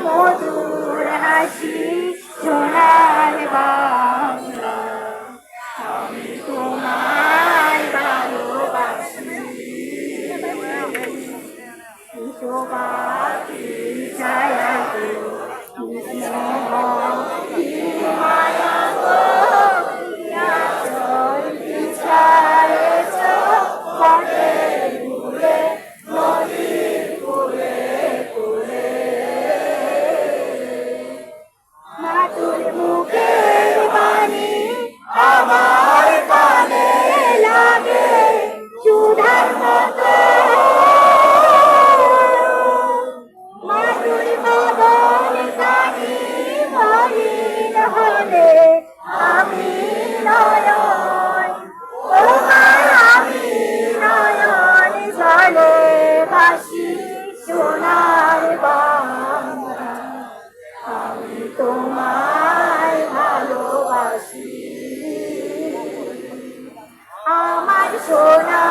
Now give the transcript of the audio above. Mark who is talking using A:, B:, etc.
A: মধুর হাসি সোনার বাংলা, আমি তোমায় ভালোবাসি। শোভাকি ছায়া গো, স্নেহ কি মায়া গো, আঁচল বিছায়েছ বটের মূলে, নদীর কূলে কূলে। মাতুর মুখের বাণী আমার কানে লাগে সুধার মতো, মাতুর বদন কানি মলিন হলে আমি নয়ন, ও মা আমি নয়ন জলে ভাসি সোনার বাংলা, আমি তোমায় ভালোবাসি। আমার সোনা